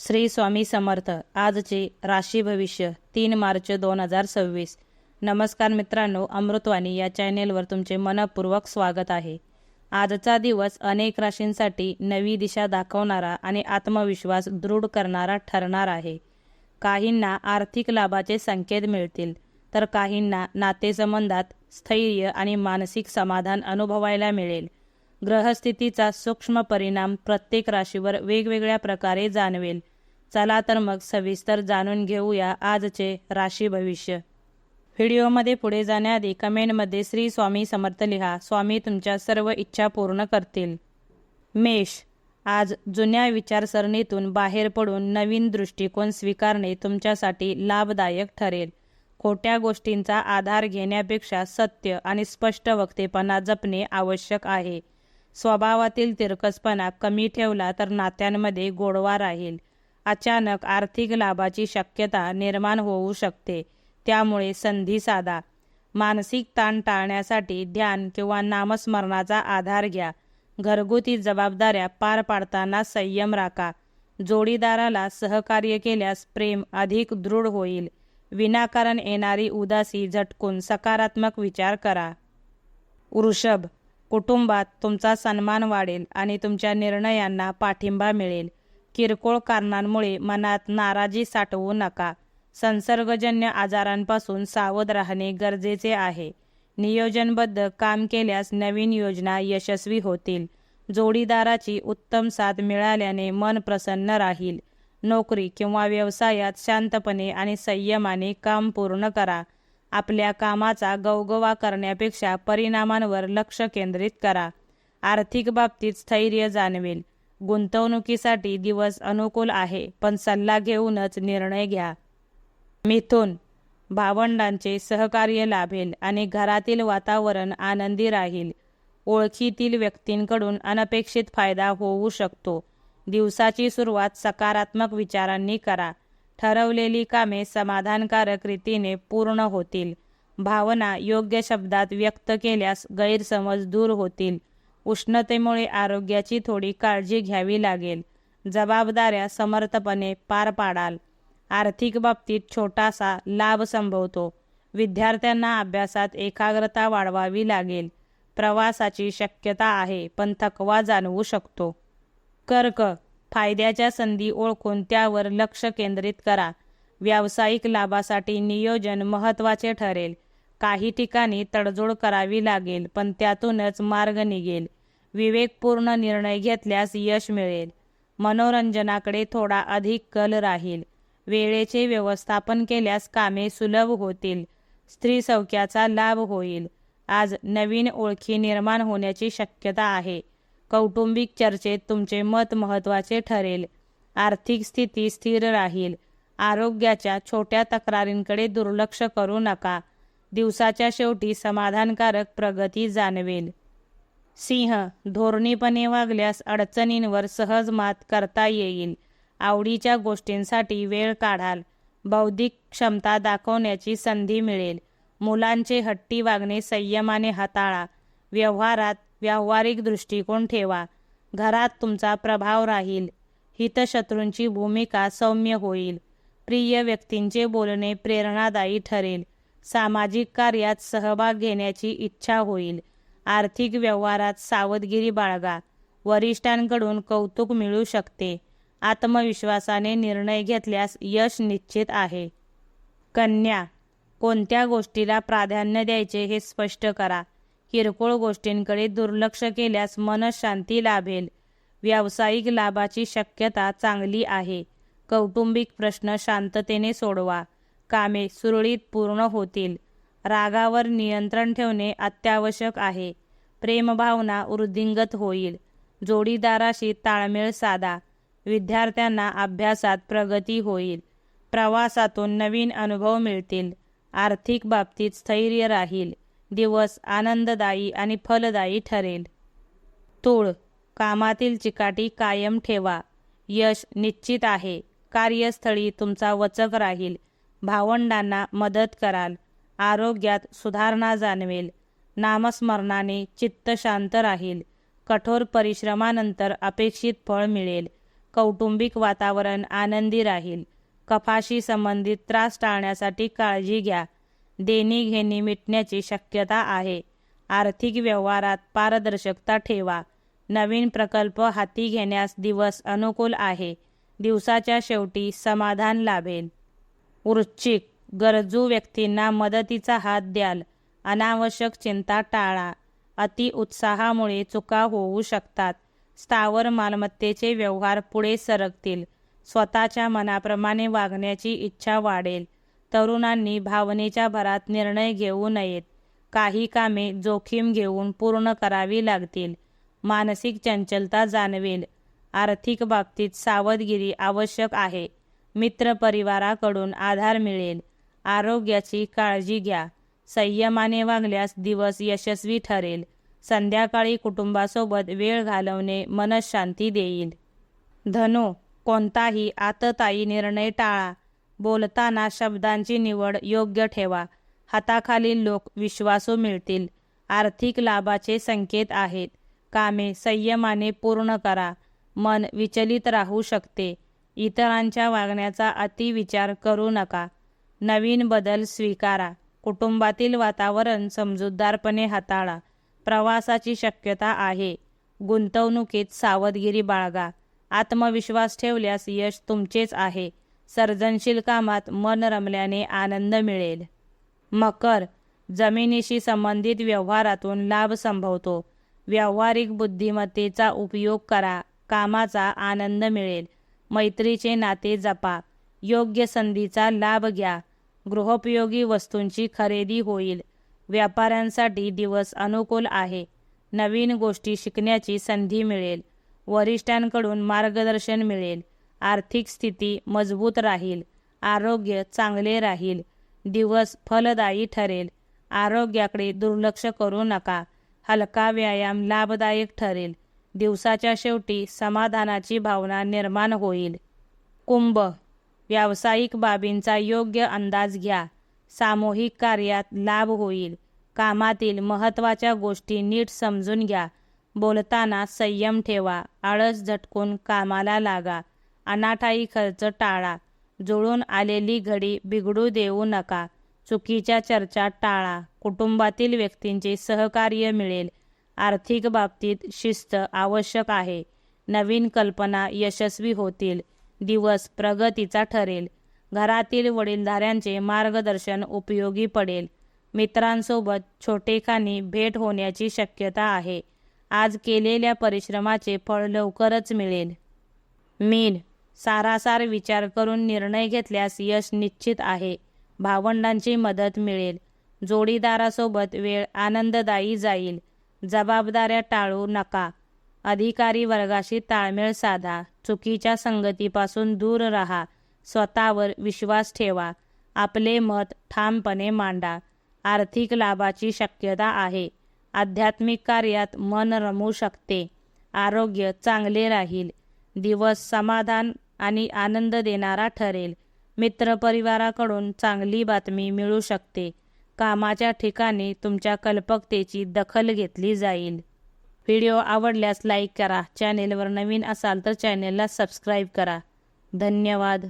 श्री स्वामी समर्थ. आजचे राशी भविष्य 3 मार्च 2026. नमस्कार मित्रांनो, अमृतवाणी या चॅनेलवर तुमचे मनपूर्वक स्वागत आहे. आजचा दिवस अनेक राशींसाठी नवी दिशा दाखवणारा आणि आत्मविश्वास दृढ करणारा ठरणार आहे. काहींना आर्थिक लाभाचे संकेत मिळतील, तर काहींना नातेसंबंधात स्थैर्य आणि मानसिक समाधान अनुभवायला मिळेल. ग्रहस्थितीचा सूक्ष्म परिणाम प्रत्येक राशीवर वेगवेगळ्या प्रकारे जाणवेल. चला तर मग सविस्तर जाणून घेऊया आजचे राशी भविष्य. व्हिडिओमध्ये पुढे जाण्याआधी कमेंटमध्ये श्री स्वामी समर्थ लिहा. स्वामी तुमच्या सर्व इच्छा पूर्ण करतील. मेष. आज जुन्या विचारसरणीतून बाहेर पडून नवीन दृष्टिकोन स्वीकारणे तुमच्यासाठी लाभदायक ठरेल. खोट्या गोष्टींचा आधार घेण्यापेक्षा सत्य आणि स्पष्ट वक्तेपणा जपणे आवश्यक आहे. स्वभावातील तिरकसपणा कमी ठेवला तर नात्यांमध्ये गोडवा राहील. अचानक आर्थिक लाभाची शक्यता निर्माण होऊ शकते, त्यामुळे संधी साधा. मानसिक ताण टाळण्यासाठी ध्यान किंवा नामस्मरणाचा आधार घ्या. घरगुती जबाबदाऱ्या पार पाडताना संयम राखा. जोडीदाराला सहकार्य केल्यास प्रेम अधिक दृढ होईल. विनाकारण येणारी उदासी झटकून सकारात्मक विचार करा. वृषभ. कुटुंबात तुमचा सन्मान वाढेल आणि तुमच्या निर्णयांना पाठिंबा मिळेल. किरकोळ कारणांमुळे मनात नाराजी साठवू नका. संसर्गजन्य आजारांपासून सावध राहणे गरजेचे आहे. नियोजनबद्ध काम केल्यास नवीन योजना यशस्वी होतील. जोडीदाराची उत्तम साथ मिळाल्याने मन प्रसन्न राहील. नोकरी किंवा व्यवसायात शांतपणे आणि संयमाने काम पूर्ण करा. आपल्या कामाचा गवगवा करण्यापेक्षा परिणामांवर लक्ष केंद्रित करा. आर्थिक बाबतीत स्थैर्य जाणवेल. गुंतवणुकीसाठी दिवस अनुकूल आहे, पण सल्ला घेऊनच निर्णय घ्या. मिथुन. भावंडांचे सहकार्य लाभेल आणि घरातील वातावरण आनंदी राहील. ओळखीतील व्यक्तींकडून अनपेक्षित फायदा होऊ शकतो. दिवसाची सुरुवात सकारात्मक विचारांनी करा. ठरवलेली कामे समाधानकारक रीतीने पूर्ण होतील. भावना योग्य शब्दात व्यक्त केल्यास गैरसमज दूर होतील. उष्णतेमुळे आरोग्याची थोडी काळजी घ्यावी लागेल. जबाबदाऱ्या समर्थपणे पार पाडाल. आर्थिक बाबतीत छोटासा लाभ संभवतो. विद्यार्थ्यांना अभ्यासात एकाग्रता वाढवावी लागेल. प्रवासाची शक्यता आहे, पण थकवा जाणवू शकतो. कर्क. फायद्याच्या संधी ओळखून त्यावर लक्ष केंद्रित करा. व्यावसायिक लाभासाठी नियोजन महत्त्वाचे ठरेल. काही ठिकाणी तडजोड करावी लागेल, पण त्यातूनच मार्ग निघेल. विवेकपूर्ण निर्णय घेतल्यास यश मिळेल. मनोरंजनाकडे थोडा अधिक कल राहील. वेळेचे व्यवस्थापन केल्यास कामे सुलभ होतील. स्त्री सौख्याचा लाभ होईल. आज नवीन ओळखी निर्माण होण्याची शक्यता आहे. कौटुंबिक चर्चेत तुमचे मत महत्त्वाचे ठरेल. आर्थिक स्थिती स्थिर राहील. आरोग्याच्या छोट्या तक्रारींकडे दुर्लक्ष करू नका. दिवसाच्या शेवटी समाधानकारक प्रगती जाणवेल. सिंह. धोरणीपणे वागल्यास अडचणींवर सहज मात करता येईल. आवडीच्या गोष्टींसाठी वेळ काढाल. बौद्धिक क्षमता दाखवण्याची संधी मिळेल. मुलांचे हट्टी वागणे संयमाने हाताळा. व्यवहारात व्यावहारिक दृष्टिकोन ठेवा. घरात तुमचा प्रभाव राहील. हितशत्रूंची भूमिका सौम्य होईल. प्रिय व्यक्तींचे बोलणे प्रेरणादायी ठरेल. सामाजिक कार्यात सहभाग घेण्याची इच्छा होईल. आर्थिक व्यवहारात सावधगिरी बाळगा. वरिष्ठांकडून कौतुक मिळू शकते. आत्मविश्वासाने निर्णय घेतल्यास यश निश्चित आहे. कन्या. कोणत्या गोष्टीला प्राधान्य द्यायचे हे स्पष्ट करा. किरकोळ गोष्टींकडे दुर्लक्ष केल्यास मनःशांती लाभेल. व्यावसायिक लाभाची शक्यता चांगली आहे. कौटुंबिक प्रश्न शांततेने सोडवा. कामे सुरळीत पूर्ण होतील. रागावर नियंत्रण ठेवणे अत्यावश्यक आहे. प्रेमभावना वृद्धिंगत होईल. जोडीदाराशी ताळमेळ साधा. विद्यार्थ्यांना अभ्यासात प्रगती होईल. प्रवासातून नवीन अनुभव मिळतील. आर्थिक बाबतीत स्थैर्य राहील. दिवस आनंददायी आणि फलदायी ठरेल. तूळ. कामातील चिकाटी कायम ठेवा. यश निश्चित आहे. कार्यस्थळी तुमचा वचक राहील. भावंडांना मदत कराल. आरोग्यात सुधारणा जाणवेल. नामस्मरणाने चित्त शांत राहील. कठोर परिश्रमानंतर अपेक्षित फळ मिळेल. कौटुंबिक वातावरण आनंदी राहील. कफाशी संबंधित त्रास टाळण्यासाठी काळजी घ्या. देणी-घेणी मिटण्याची शक्यता आहे. आर्थिक व्यवहारात पारदर्शकता ठेवा. नवीन प्रकल्प हाती घेण्यास दिवस अनुकूल आहे. दिवसाच्या शेवटी समाधान लाभेल. वृश्चिक, गरजू व्यक्तींना मदतीचा हात द्याल. अनावश्यक चिंता टाळा. अति उत्साहामुळे चुका होऊ शकतात. स्थावर मालमत्तेचे व्यवहार पुढे सरकतील. स्वतःच्या मनाप्रमाणे वागण्याची इच्छा वाढेल. तरुणांनी भावनेच्या भरात निर्णय घेऊ नयेत. काही कामे जोखीम घेऊन पूर्ण करावी लागतील. मानसिक चंचलता जाणवेल. आर्थिक बाबतीत सावधगिरी आवश्यक आहे. मित्रपरिवाराकडून आधार मिळेल. आरोग्याची काळजी घ्या. संयमाने वागल्यास दिवस यशस्वी ठरेल. संध्याकाळी कुटुंबासोबत वेळ घालवणे मनःशांती देईल. धनु, कोणताही आततायी निर्णय टाळा. बोलताना शब्दांची निवड योग्य ठेवा. हाताखालील लोक विश्वासू मिळतील. आर्थिक लाभाचे संकेत आहेत. कामे संयमाने पूर्ण करा. मन विचलित राहू शकते. इतरांच्या वागण्याचा अतिविचार करू नका. नवीन बदल स्वीकारा. कुटुंबातील वातावरण समजूतदारपणे हाताळा. प्रवासाची शक्यता आहे. गुंतवणुकीत सावधगिरी बाळगा. आत्मविश्वास ठेवल्यास यश तुमचेच आहे. सर्जनशील कामात मन रमल्याने आनंद मिळेल. मकर, जमिनीशी संबंधित व्यवहारातून लाभ संभवतो. व्यावहारिक बुद्धिमत्तेचा उपयोग करा. कामाचा आनंद मिळेल. मैत्रीचे नाते जपा. योग्य संधीचा लाभ घ्या. गृहोपयोगी वस्तूंची खरेदी होईल. व्यापाऱ्यांसाठी दिवस अनुकूल आहे. नवीन गोष्टी शिकण्याची संधी मिळेल. वरिष्ठांकडून मार्गदर्शन मिळेल. आर्थिक स्थिती मजबूत राहील. आरोग्य चांगले राहील. दिवस फलदायी ठरेल. आरोग्याकडे दुर्लक्ष करू नका. हलका व्यायाम लाभदायक ठरेल. दिवसाच्या शेवटी समाधानाची भावना निर्माण होईल. कुंभ, व्यावसायिक बाबींचा योग्य अंदाज घ्या. सामूहिक कार्यात लाभ होईल. कामातील महत्त्वाच्या गोष्टी नीट समजून घ्या. बोलताना संयम ठेवा. आळस झटकून कामाला लागा. अनाठायी खर्च टाळा. जुळून आलेली घडी बिघडू देऊ नका. चुकीच्या चर्चा टाळा. कुटुंबातील व्यक्तींचे सहकार्य मिळेल. आर्थिक बाबतीत शिस्त आवश्यक आहे. नवीन कल्पना यशस्वी होतील. दिवस प्रगतीचा ठरेल. घरातील वडीलधाऱ्यांचे मार्गदर्शन उपयोगी पडेल. मित्रांसोबत छोटेखानी भेट होण्याची शक्यता आहे. आज केलेल्या परिश्रमाचे फळ लवकरच मिळेल. मीन, सारासार विचार करून निर्णय घेतल्यास यश निश्चित आहे. भावंडांची मदत मिळेल. जोडीदारासोबत वेळ आनंददायी जाईल. जबाबदाऱ्या टाळू नका. अधिकारी वर्गाशी ताळमेळ साधा. चुकीच्या संगतीपासून दूर राहा. स्वतःवर विश्वास ठेवा. आपले मत ठामपणे मांडा. आर्थिक लाभाची शक्यता आहे. आध्यात्मिक कार्यात मन रमू शकते. आरोग्य चांगले राहील. दिवस समाधान आणि आनंद देणारा ठरेल. मित्रपरिवाराकडून चांगली बातमी मिळू शकते. कामाच्या ठिकाणी तुमच्या कल्पकतेची दखल घेतली जाईल. व्हिडिओ आवडल्यास लाईक करा. चॅनेलवर नवीन असाल तर चॅनेलला सबस्क्राईब करा. धन्यवाद.